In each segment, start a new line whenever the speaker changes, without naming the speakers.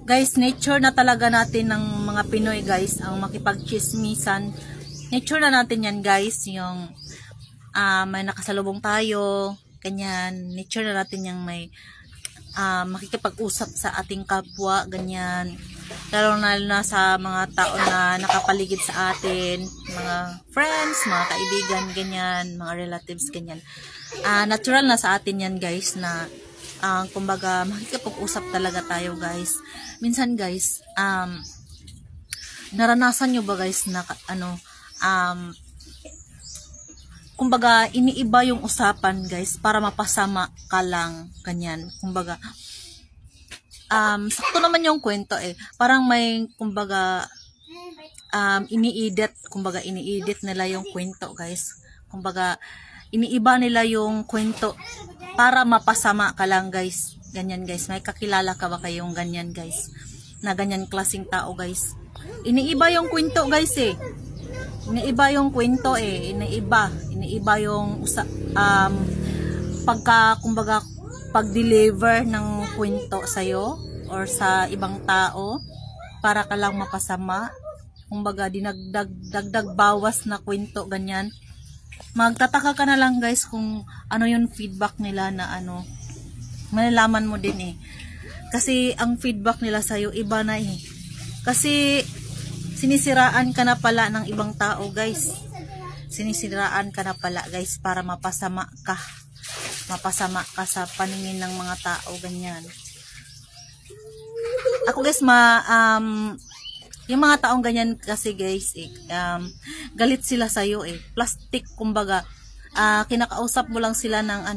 Guys, nature na talaga natin ng mga Pinoy guys, ang makipagchismisan. Nature na natin yan guys, yung may nakasalubong tayo, ganyan. Nature na natin yung may makikipag-usap sa ating kapwa, ganyan. Lalo na sa mga tao na nakapaligid sa atin, mga friends, mga kaibigan, ganyan, mga relatives, ganyan. Natural na sa atin yan guys na kumbaga makikipag-usap talaga tayo guys. Minsan guys, naranasan nyo ba guys na kumbaga iniiba yung usapan guys para mapasama ka lang, ganyan. Kumbaga sakto naman yung kwento parang may kumbaga ini-edit nila yung kwento guys. Kumbaga iniiba nila yung kwento para mapasama ka lang guys. Ganyan guys. May kakilala ka ba kayong ganyan guys? Na ganyan klaseng tao guys. Iniiba yung kwento guys Iniiba yung kwento Iniiba yung kumbaga pag-deliver ng kwento sa'yo or sa ibang tao para ka lang mapasama. Kumbaga dinagdag bawas na kwento, ganyan. Magtataka ka na lang guys kung ano yung feedback nila na malalaman mo din kasi ang feedback nila sa'yo iba na kasi sinisiraan ka na pala ng ibang tao guys. Sinisiraan ka na pala guys para mapasama ka sa paningin ng mga tao, ganyan. Ako guys yung mga taong ganyan kasi guys galit sila sa'yo plastic, kumbaga kinakausap mo lang sila ng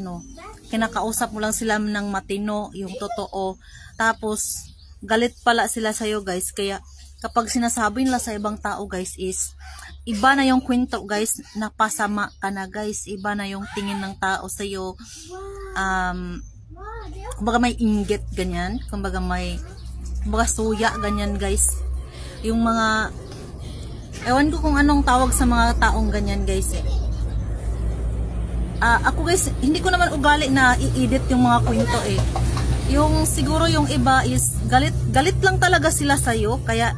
matino, yung totoo, tapos galit pala sila sa'yo guys. Kaya kapag sinasabi nila sa ibang tao guys is iba na yung kwento guys, napasama ka na guys, iba na yung tingin ng tao sa'yo. Kumbaga may inggit, ganyan, kumbaga suya, ganyan guys. Yung mga ewan ko kung anong tawag sa mga taong ganyan guys ako guys, hindi ko naman ugali na i-edit yung mga kwento yung siguro yung iba is galit lang talaga sila sa'yo, kaya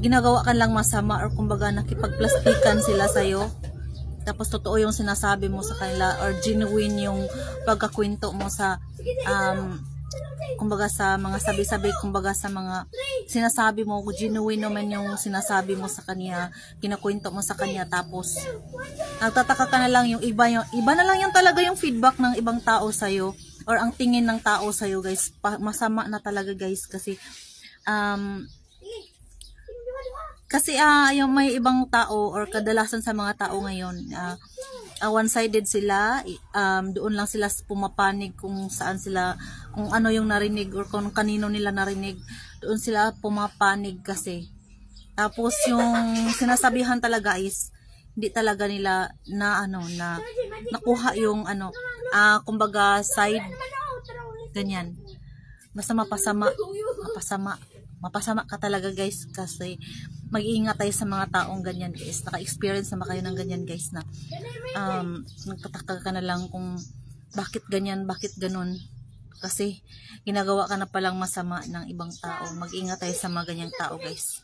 ginagawa ka lang masama, or kumbaga nakipagplastikan sila sa'yo, tapos totoo yung sinasabi mo sa kanila, or genuine yung pagkakwento mo sa kumbaga sa mga sabi-sabi, kumbaga sa mga sinasabi mo, genuine naman yung sinasabi mo sa kanya, kinakwento mo sa kanya, tapos nagtataka ka na lang yung iba na lang yung talaga yung feedback ng ibang tao sa'yo, or ang tingin ng tao sa'yo guys, masama na talaga guys. Kasi yung may ibang tao, or kadalasan sa mga tao ngayon, one-sided sila, doon lang sila pumapanig kung saan sila, kung ano yung narinig or kung kanino nila narinig, doon sila pumapanig kasi. Tapos yung sinasabihan talaga is hindi talaga nila na nakuha yung kumbaga side, ganyan. Basta mapasama ka talaga guys, kasi mag-iingat tayo sa mga taong ganyan guys. Naka-experience na ba kayo ng ganyan guys, na nagtataka ka na lang kung bakit ganyan, bakit ganun, kasi ginagawa ka na palang masama ng ibang tao. Mag-iingat tayo sa mga ganyang tao guys.